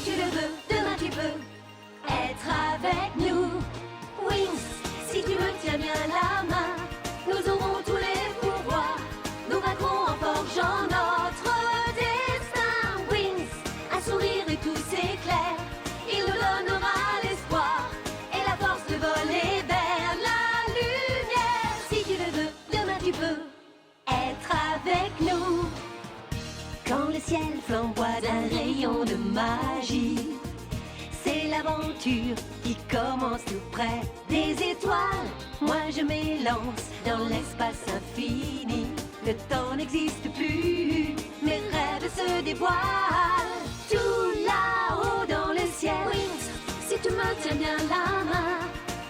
tu le veux, demain tu peux être avec nous. Wings, si tu me tiens bien la main, nous aurons tous les pouvoirs. Nous vaincrons en forgeant notre destin. Wings, un sourire et tout s'éclaire. Il nous donnera l'espoir et la force de voler vers la lumière. Si tu le veux, demain tu peux être avec nous. Quand le ciel flamboie d'un rayon de magie, c'est l'aventure qui commence tout près des étoiles. Moi je m'élance dans l'espace infini. Le temps n'existe plus, mes rêves se dévoilent. Tout là-haut dans le ciel. Wings, si tu me tiens bien la main,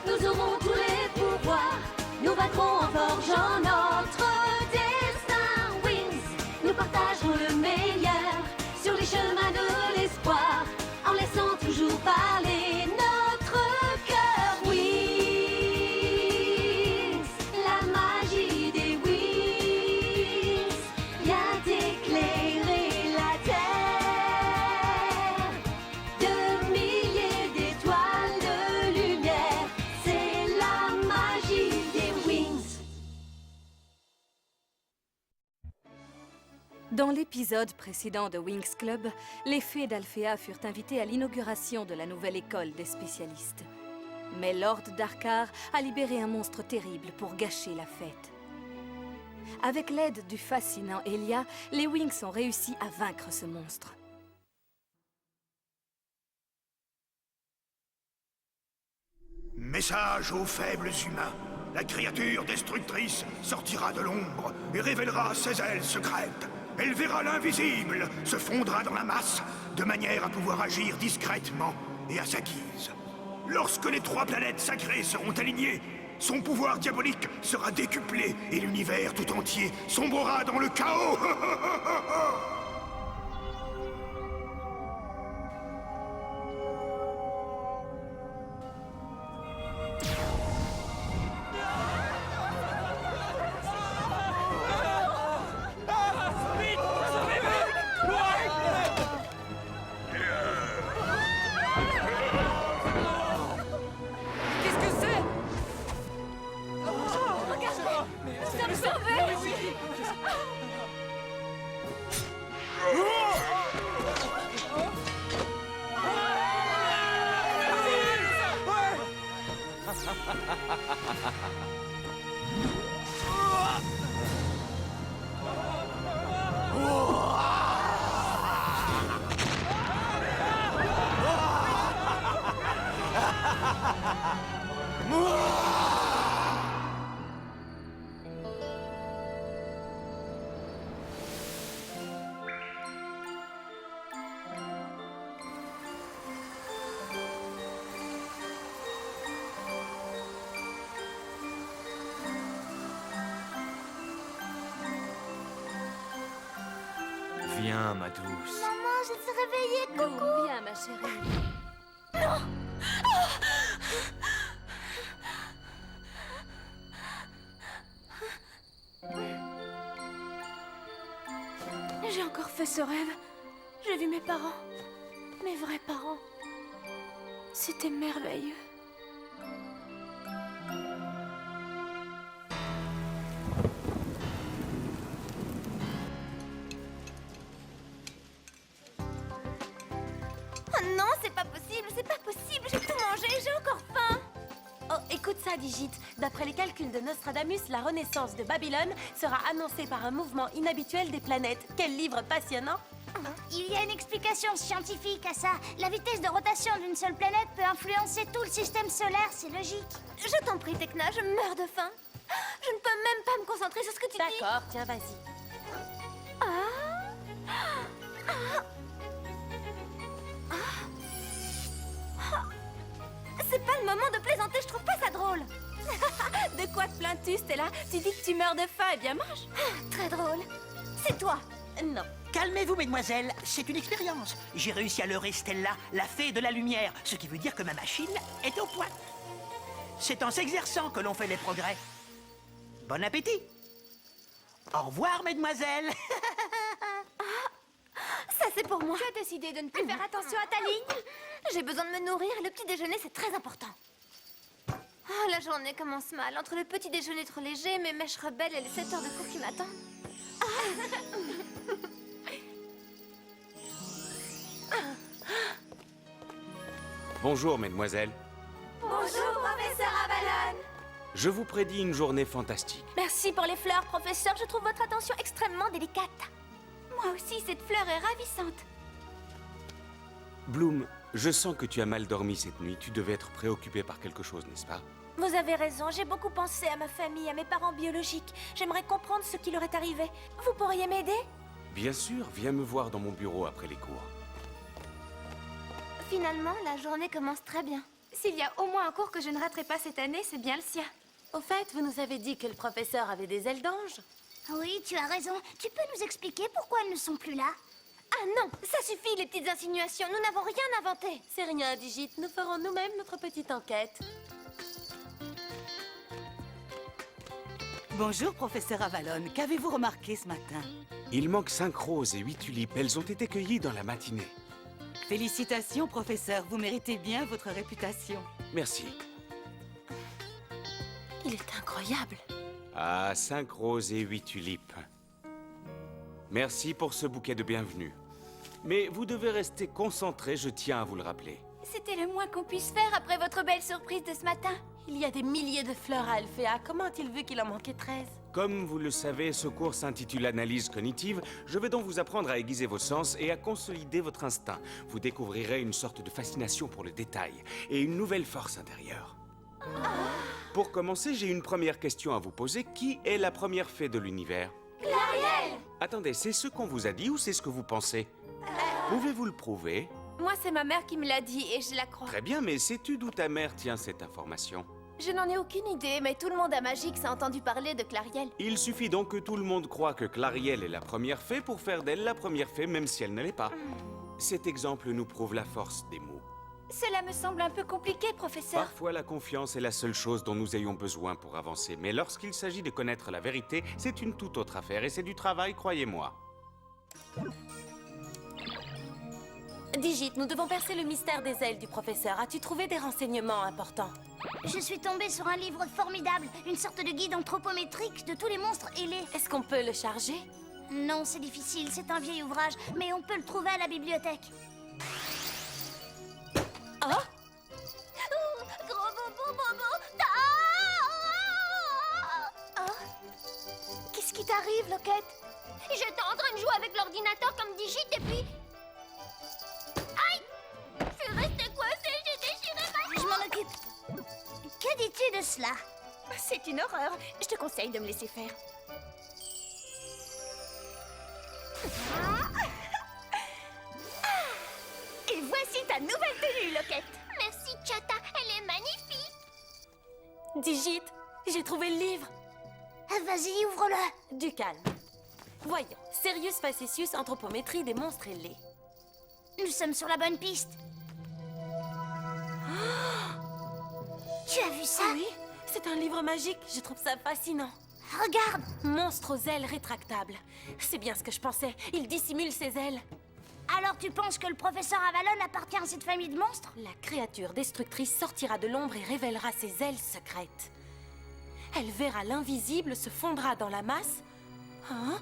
nous aurons tous les pouvoirs. Nous vaincrons en forgeant notre destin. Wings, nous partagerons le meilleur sur les chemins de l'espoir, en laissant toujours parler notre cœur. Wings, la magie des wings vient éclairer la terre. De milliers d'étoiles de lumière, c'est la magie des wings. Dans l'épisode précédent de Winx Club, les fées d'Alphea furent invitées à l'inauguration de la nouvelle école des spécialistes. Mais Lord Darkar a libéré un monstre terrible pour gâcher la fête. Avec l'aide du fascinant Elia, les Winx ont réussi à vaincre ce monstre. Message aux faibles humains. La créature destructrice sortira de l'ombre et révélera ses ailes secrètes. Elle verra l'invisible, se fondra dans la masse, de manière à pouvoir agir discrètement et à sa guise. Lorsque les 3 planètes sacrées seront alignées, son pouvoir diabolique sera décuplé et l'univers tout entier sombrera dans le chaos. Qu'est-ce que c'est? Ça me sauver. Viens, ma douce. Maman, je suis réveillée, coucou. Lou, viens, ma chérie. J'ai encore fait ce rêve. J'ai vu mes parents. Mes vrais parents. C'était merveilleux. Oh non, c'est pas possible, j'ai tout mangé, j'ai encore faim. Oh, écoute ça, Digit. D'après les calculs de Nostradamus, la renaissance de Babylone sera annoncée par un mouvement inhabituel des planètes. Quel livre passionnant! Il y a une explication scientifique à ça. La vitesse de rotation d'une seule planète peut influencer tout le système solaire, c'est logique. Je t'en prie, Tekna, je meurs de faim. Je ne peux même pas me concentrer sur ce que tu dis. D'accord, tiens, vas-y. C'est pas le moment de plaisanter, je trouve pas ça drôle. De quoi te plains-tu, Stella? Tu dis que tu meurs de faim, eh bien mange. Très drôle. C'est toi. Non. Calmez-vous, mesdemoiselles, c'est une expérience. J'ai réussi à leurrer Stella, la fée de la lumière, ce qui veut dire que ma machine est au point. C'est en s'exerçant que l'on fait des progrès. Bon appétit. Au revoir, mesdemoiselles. Ça c'est pour moi. Tu as décidé de ne plus faire attention à ta ligne. J'ai besoin de me nourrir et le petit déjeuner, c'est très important. Oh, la journée commence mal. Entre le petit déjeuner trop léger, mes mèches rebelles et les 7 heures de cours qui m'attendent. Bonjour, mesdemoiselles. Bonjour, professeur Avalon. Je vous prédis une journée fantastique. Merci pour les fleurs, professeur. Je trouve votre attention extrêmement délicate. Moi aussi, cette fleur est ravissante. Bloom, je sens que tu as mal dormi cette nuit. Tu devais être préoccupée par quelque chose, n'est-ce pas? Vous avez raison, j'ai beaucoup pensé à ma famille, à mes parents biologiques. J'aimerais comprendre ce qui leur est arrivé. Vous pourriez m'aider? Bien sûr, viens me voir dans mon bureau après les cours. Finalement, la journée commence très bien. S'il y a au moins un cours que je ne raterai pas cette année, c'est bien le sien. Au fait, vous nous avez dit que le professeur avait des ailes d'ange. Oui, tu as raison. Tu peux nous expliquer pourquoi elles ne sont plus là? Ah non, ça suffit les petites insinuations. Nous n'avons rien inventé. C'est rien, Digit. Nous ferons nous-mêmes notre petite enquête. Bonjour, professeur Avalon. Qu'avez-vous remarqué ce matin? Il manque 5 roses et 8 tulipes. Elles ont été cueillies dans la matinée. Félicitations, professeur. Vous méritez bien votre réputation. Merci. Il est incroyable. Ah, 5 roses et 8 tulipes. Merci pour ce bouquet de bienvenue. Mais vous devez rester concentré, je tiens à vous le rappeler. C'était le moins qu'on puisse faire après votre belle surprise de ce matin. Il y a des milliers de fleurs à Alphéa. Comment a-t-il vu qu'il en manquait 13? Comme vous le savez, ce cours s'intitule Analyse cognitive. Je vais donc vous apprendre à aiguiser vos sens et à consolider votre instinct. Vous découvrirez une sorte de fascination pour le détail et une nouvelle force intérieure. Pour commencer, j'ai une première question à vous poser. Qui est la première fée de l'univers? Clariel! Attendez, c'est ce qu'on vous a dit ou c'est ce que vous pensez? Pouvez-vous le prouver? Moi, c'est ma mère qui me l'a dit et je la crois. Très bien, mais sais-tu d'où ta mère tient cette information? Je n'en ai aucune idée, mais tout le monde à Magix a entendu parler de Clariel. Il suffit donc que tout le monde croit que Clariel est la première fée pour faire d'elle la première fée, même si elle ne l'est pas. Cet exemple nous prouve la force des mots. Cela me semble un peu compliqué, professeur. Parfois, la confiance est la seule chose dont nous ayons besoin pour avancer. Mais lorsqu'il s'agit de connaître la vérité, c'est une toute autre affaire. Et c'est du travail, croyez-moi. Digit, nous devons percer le mystère des ailes du professeur. As-tu trouvé des renseignements importants? Je suis tombée sur un livre formidable, une sorte de guide anthropométrique de tous les monstres ailés. Est-ce qu'on peut le charger? Non, c'est difficile, c'est un vieil ouvrage, mais on peut le trouver à la bibliothèque. Oh! Gros bobo bobo! Qu'est-ce qui t'arrive, Loquette? J'étais en train de jouer avec l'ordinateur comme Digit et puis... Aïe! Je suis restée coincée, j'ai déchiré ma... Je m'en occupe. Que dis-tu de cela? C'est une horreur. Je te conseille de me laisser faire. Et voici ta nouvelle tenue, Loquette. Merci, Chata. Elle est magnifique. Digit, j'ai trouvé le livre. Vas-y, ouvre-le. Du calme. Voyons. Sirius Facetius, anthropométrie des monstres ailés. Nous sommes sur la bonne piste. Tu as vu ça? Oui, c'est un livre magique. Je trouve ça fascinant. Regarde. Monstre aux ailes rétractables. C'est bien ce que je pensais. Il dissimule ses ailes. Alors tu penses que le professeur Avalon appartient à cette famille de monstres? La créature destructrice sortira de l'ombre et révélera ses ailes secrètes. Elle verra l'invisible se fondra dans la masse. Hein?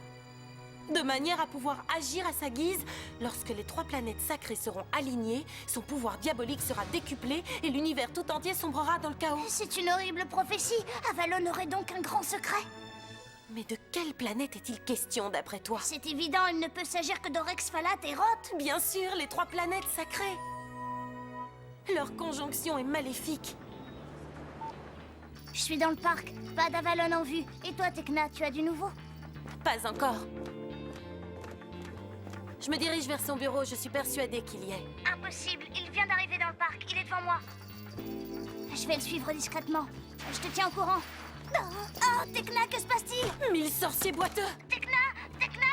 De manière à pouvoir agir à sa guise. Lorsque les 3 planètes sacrées seront alignées, son pouvoir diabolique sera décuplé et l'univers tout entier sombrera dans le chaos. C'est une horrible prophétie. Avalon aurait donc un grand secret. Mais de quelle planète est-il question d'après toi? C'est évident, il ne peut s'agir que d'Orex, Phalat et Roth. Bien sûr, les 3 planètes sacrées. Leur conjonction est maléfique. Je suis dans le parc, pas d'Avalon en vue. Et toi, Tekna, tu as du nouveau? Pas encore. Je me dirige vers son bureau, je suis persuadée qu'il y est. Impossible, il vient d'arriver dans le parc, il est devant moi. Je vais le suivre discrètement. Je te tiens au courant. Oh, Tekna, que se passe-t-il? 1000 sorciers boiteux. Tekna,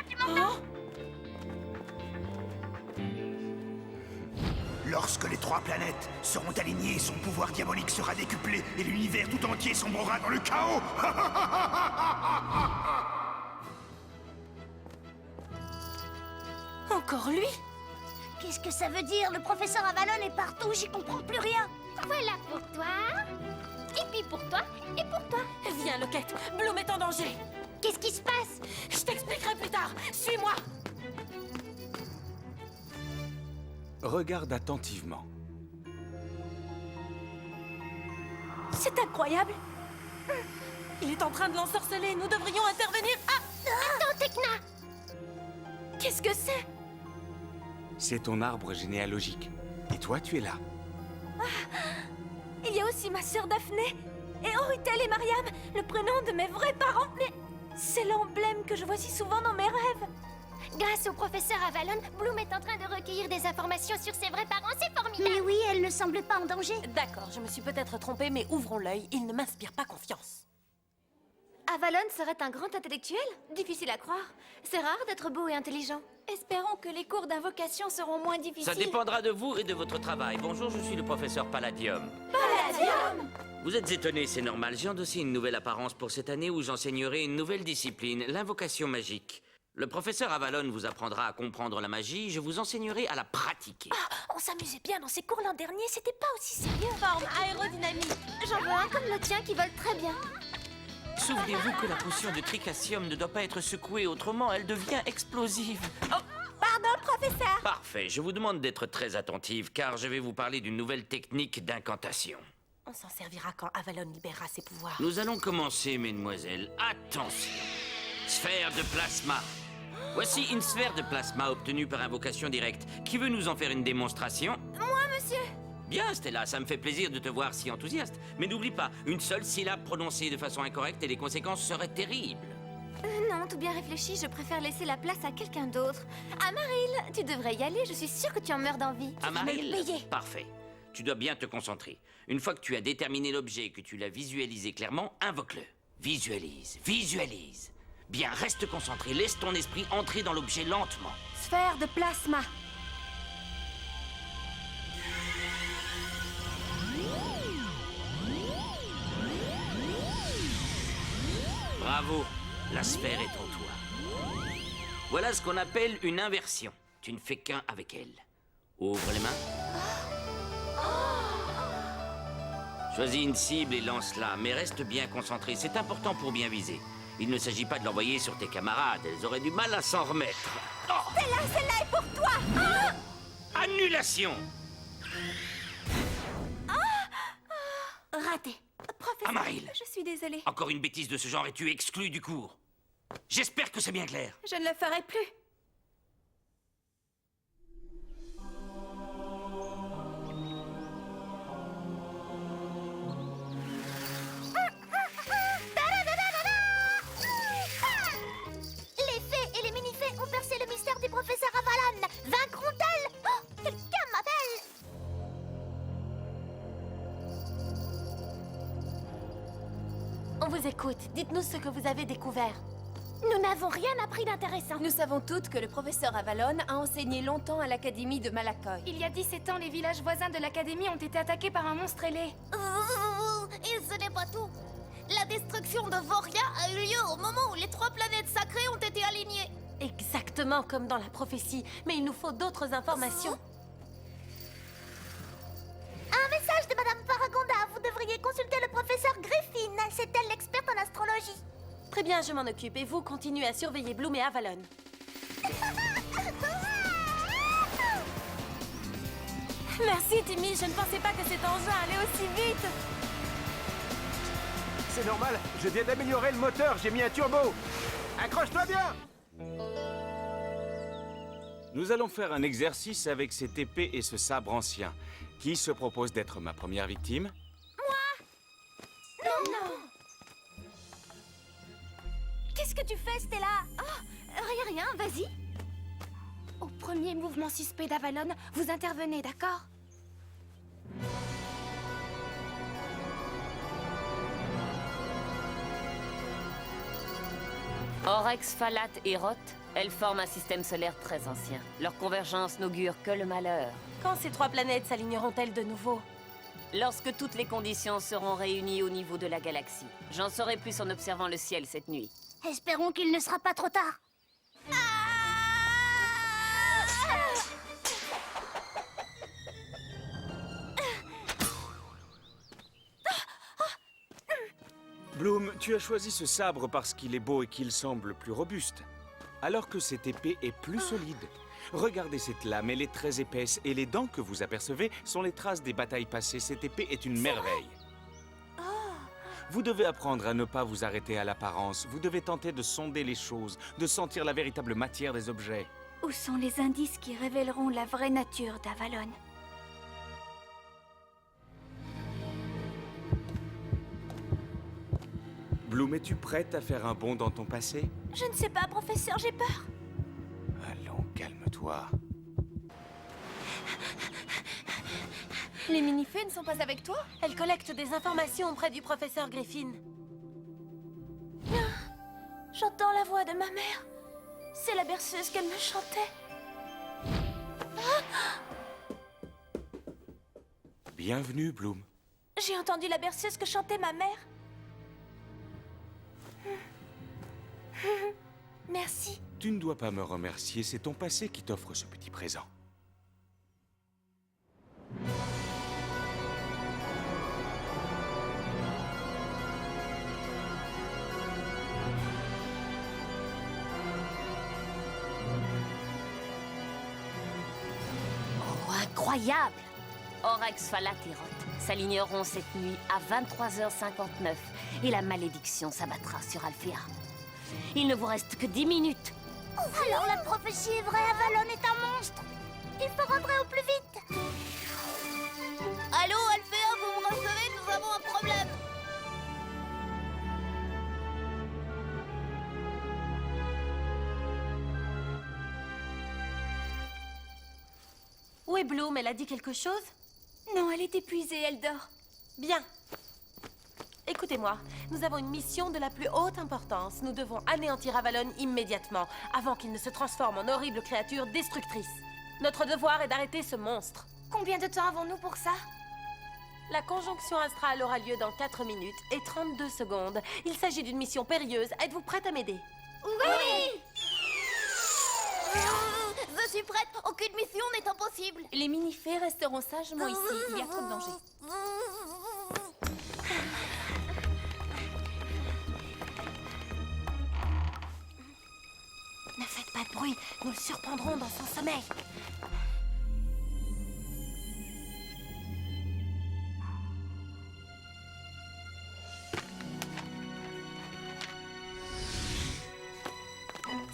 tu m'entends? Oh! Lorsque les 3 planètes seront alignées, son pouvoir diabolique sera décuplé et l'univers tout entier sombrera dans le chaos. Encore lui? Qu'est-ce que ça veut dire? Le professeur Avalon est partout, j'y comprends plus rien. Voilà pour toi, et puis pour toi, et pour toi. Viens, Loquette, Bloom est en danger. Qu'est-ce qui se passe? Je t'expliquerai plus tard. Suis-moi. Regarde attentivement. C'est incroyable. Il est en train de l'ensorceler. Nous devrions intervenir. Ah! Attends, Tekna! Qu'est-ce que c'est? C'est ton arbre généalogique. Et toi, tu es là. Il y a aussi ma sœur Daphné et Oritel et Mariam, le prénom de mes vrais parents. Mais c'est l'emblème que je vois si souvent dans mes rêves. Grâce au professeur Avalon, Bloom est en train de recueillir des informations sur ses vrais parents, c'est formidable. Mais oui, elle ne semble pas en danger. D'accord, je me suis peut-être trompée, mais ouvrons l'œil, il ne m'inspire pas confiance. Avalon serait un grand intellectuel? Difficile à croire. C'est rare d'être beau et intelligent. Espérons que les cours d'invocation seront moins difficiles. Ça dépendra de vous et de votre travail. Bonjour, je suis le professeur Palladium. Palladium! Vous êtes étonné, c'est normal. J'ai endossé une nouvelle apparence pour cette année où j'enseignerai une nouvelle discipline, l'invocation magique. Le professeur Avalon vous apprendra à comprendre la magie, je vous enseignerai à la pratiquer. On s'amusait bien dans ces cours l'an dernier, c'était pas aussi sérieux. Forme aérodynamique. J'en veux un comme le tien qui vole très bien. Souvenez-vous que la potion de tricassium ne doit pas être secouée, autrement elle devient explosive. Oh, Pardon, professeur. parfait, je vous demande d'être très attentive car je vais vous parler d'une nouvelle technique d'incantation. On s'en servira quand Avalon libérera ses pouvoirs. Nous allons commencer, mesdemoiselles. Attention. Sphère de plasma. Voici une sphère de plasma obtenue par invocation directe. Qui veut nous en faire une démonstration? Moi, monsieur! Bien, Stella, ça me fait plaisir de te voir si enthousiaste. Mais n'oublie pas, une seule syllabe prononcée de façon incorrecte et les conséquences seraient terribles. Non, tout bien réfléchi, je préfère laisser la place à quelqu'un d'autre. Amaril, tu devrais y aller, je suis sûre que tu en meurs d'envie. Amaril, me payer. parfait. Tu dois bien te concentrer. Une fois que tu as déterminé l'objet et que tu l'as visualisé clairement, invoque-le. Visualise, visualise. Bien, reste concentré, laisse ton esprit entrer dans l'objet lentement. Sphère de plasma. Bravo, la sphère est en toi. Voilà ce qu'on appelle une inversion. Tu ne fais qu'un avec elle. Ouvre les mains. Choisis une cible et lance-la, mais reste bien concentré. C'est important pour bien viser. Il ne s'agit pas de l'envoyer sur tes camarades. Elles auraient du mal à s'en remettre. Oh, Celle-là est pour toi! annulation! Raté. Professeur, Amaril. je suis désolée. Encore une bêtise de ce genre et tu es exclu du cours. J'espère que c'est bien clair. Je ne le ferai plus. Les fées et les mini-fées ont percé le mystère du professeur Avalon. Vaincront-elles? Oh, quelqu'un m'appelle! On vous écoute. Dites-nous ce que vous avez découvert. Nous n'avons rien appris d'intéressant. Nous savons toutes que le professeur Avalon a enseigné longtemps à l'académie de Malakoy. Il y a 17 ans, les villages voisins de l'académie ont été attaqués par un monstre ailé. Et ce n'est pas tout. La destruction de Voria a eu lieu au moment où les 3 planètes sacrées ont été alignées. Exactement comme dans la prophétie, mais il nous faut d'autres informations. Un message de Madame Paragonda. Vous devriez consulter le professeur Griffin. C'est elle l'experte en astrologie. Très bien, je m'en occupe. Et vous, continuez à surveiller Bloom et Avalon. Merci, Timmy. Je ne pensais pas que cet engin allait aussi vite. C'est normal, je viens d'améliorer le moteur, j'ai mis un turbo. Accroche-toi bien! Nous allons faire un exercice avec cette épée et ce sabre ancien. Qui se propose d'être ma première victime? Qu'est-ce que tu fais, Stella? Oh, rien, vas-y. Au premier mouvement suspect d'Avalon, vous intervenez, d'accord? Oryx, Phalat et Roth, elles forment un système solaire très ancien. Leur convergence n'augure que le malheur. Quand ces 3 planètes s'aligneront-elles de nouveau? Lorsque toutes les conditions seront réunies au niveau de la galaxie. J'en saurai plus en observant le ciel cette nuit. Espérons qu'il ne sera pas trop tard. Bloom, tu as choisi ce sabre parce qu'il est beau et qu'il semble plus robuste. Alors que cette épée est plus solide. Regardez cette lame, elle est très épaisse et les dents que vous apercevez sont les traces des batailles passées. Cette épée est une merveille. Vous devez apprendre à ne pas vous arrêter à l'apparence. Vous devez tenter de sonder les choses, de sentir la véritable matière des objets. Où sont les indices qui révéleront la vraie nature d'Avalon? Bloom, es-tu prête à faire un bond dans ton passé? Je ne sais pas, professeur, j'ai peur. Allons, calme-toi. Les mini-fées ne sont pas avec toi? Elle collecte des informations auprès du professeur Griffin. J'entends la voix de ma mère. C'est la berceuse qu'elle me chantait. Bienvenue, Bloom. J'ai entendu la berceuse que chantait ma mère. Merci. Tu ne dois pas me remercier, c'est ton passé qui t'offre ce petit présent. Oh, incroyable! Oryx, Falat et Roth s'aligneront cette nuit à 23h59 et la malédiction s'abattra sur Alphéa. Il ne vous reste que 10 minutes. Alors la prophétie est vraie, Avalon est un monstre. Il faut rentrer au plus vite. Allô, Alphéa, vous me recevez? Nous avons un problème. Où est Bloom? Elle a dit quelque chose? Non, elle est épuisée, elle dort. Bien. Écoutez-moi, nous avons une mission de la plus haute importance. Nous devons anéantir Avalon immédiatement, avant qu'il ne se transforme en horrible créature destructrice. Notre devoir est d'arrêter ce monstre. Combien de temps avons-nous pour ça? La conjonction astrale aura lieu dans 4 minutes et 32 secondes. Il s'agit d'une mission périlleuse. Êtes-vous prête à m'aider? Oui! Je suis prête. Aucune mission n'est impossible. Les mini-fées resteront sagement ici. Il y a trop de danger. Ne faites pas de bruit, nous le surprendrons dans son sommeil.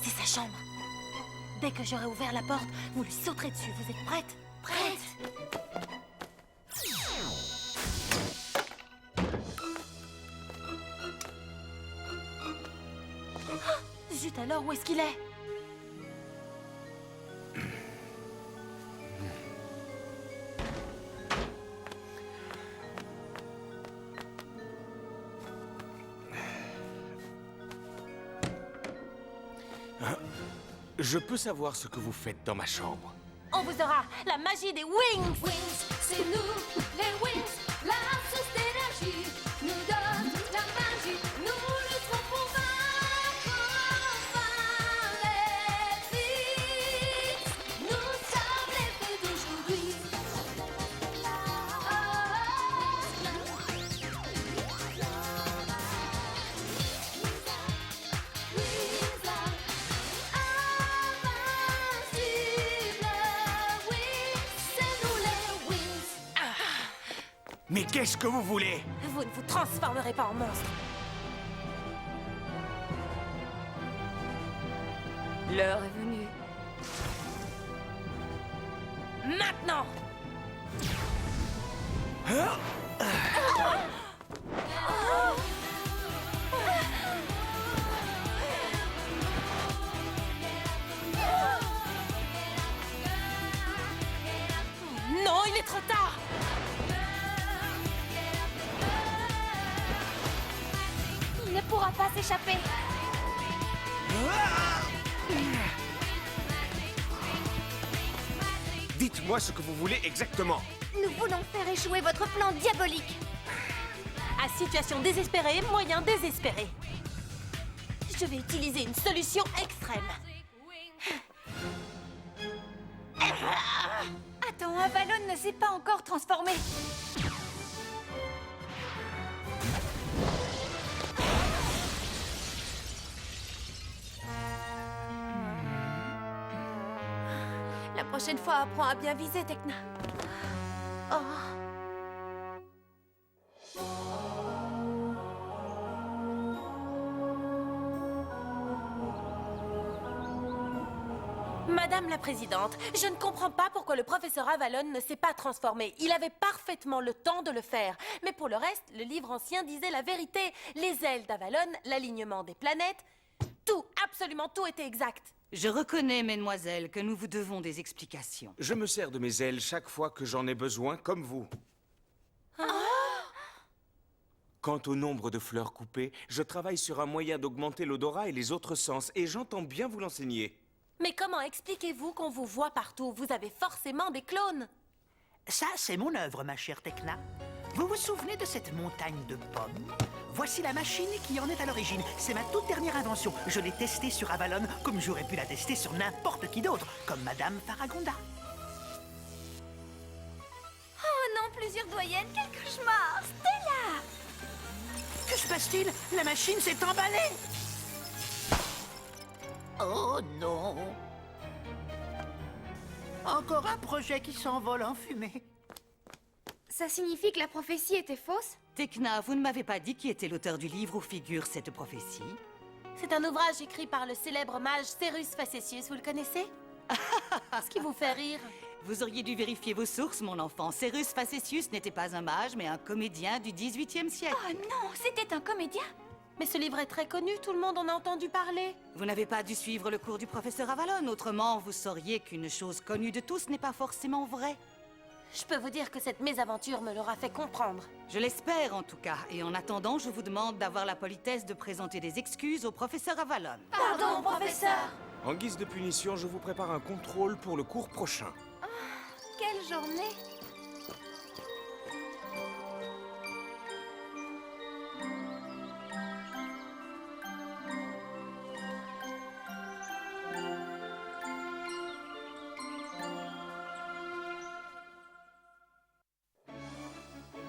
C'est sa chambre. Dès que j'aurai ouvert la porte, vous lui sauterez dessus. Vous êtes prête? Prête? Oh, zut alors, où est-ce qu'il est? Je peux savoir ce que vous faites dans ma chambre? On vous aura la magie des Wings! Wings, c'est nous, les Wings, la source d'énergie, nous donne la magie, nous lutterons pour vaincre enfin les Wings. Nous sommes les fées d'aujourd'hui. Mais qu'est-ce que vous voulez? Vous ne vous transformerez pas en monstre. L'heure est venue. Maintenant! Non, il est trop tard! Il ne pourra pas s'échapper. Dites-moi ce que vous voulez exactement. Nous voulons faire échouer votre plan diabolique. À situation désespérée, moyen désespéré. Je vais utiliser une solution extrême. Attends, Avalon ne s'est pas encore transformé. prochaine fois, apprends à bien viser, Tekna. Oh. Madame la Présidente, je ne comprends pas pourquoi le professeur Avalon ne s'est pas transformé. Il avait parfaitement le temps de le faire. Mais pour le reste, le livre ancien disait la vérité. Les ailes d'Avalon, l'alignement des planètes, tout, absolument tout était exact. Je reconnais, mesdemoiselles, que nous vous devons des explications. Je me sers de mes ailes chaque fois que j'en ai besoin, comme vous. Quant au nombre de fleurs coupées, je travaille sur un moyen d'augmenter l'odorat et les autres sens, et j'entends bien vous l'enseigner. Mais comment expliquez-vous qu'on vous voit partout? Vous avez forcément des clones. Ça, c'est mon œuvre, ma chère Tekna. Vous vous souvenez de cette montagne de pommes? Voici la machine qui en est à l'origine. C'est ma toute dernière invention. Je l'ai testée sur Avalon comme j'aurais pu la tester sur n'importe qui d'autre, comme Madame Faragonda. Oh non, plusieurs doyennes, quel cauchemar! Stella! Que se passe-t-il? La machine s'est emballée! Oh non! Encore un projet qui s'envole en fumée. Ça signifie que la prophétie était fausse? Tekna, vous ne m'avez pas dit qui était l'auteur du livre où figure cette prophétie? C'est un ouvrage écrit par le célèbre mage Cérus Facetius, vous le connaissez? Ce qui vous fait rire. Vous auriez dû vérifier vos sources, mon enfant. Cérus Facetius n'était pas un mage, mais un comédien du XVIIIe siècle. Oh non, c'était un comédien? Mais ce livre est très connu, tout le monde en a entendu parler. Vous n'avez pas dû suivre le cours du professeur Avalon, autrement vous sauriez qu'une chose connue de tous n'est pas forcément vraie. Je peux vous dire que cette mésaventure me l'aura fait comprendre. Je l'espère en tout cas, et en attendant, je vous demande d'avoir la politesse de présenter des excuses au professeur Avalon. Pardon, professeur. En guise de punition, je vous prépare un contrôle pour le cours prochain. Quelle journée!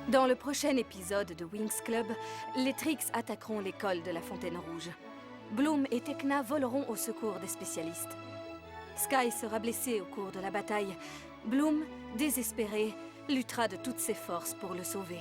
Dans le prochain épisode de Winx Club, les Trix attaqueront l'école de la Fontaine Rouge. Bloom et Tekna voleront au secours des spécialistes. Sky sera blessé au cours de la bataille. Bloom, désespéré, luttera de toutes ses forces pour le sauver.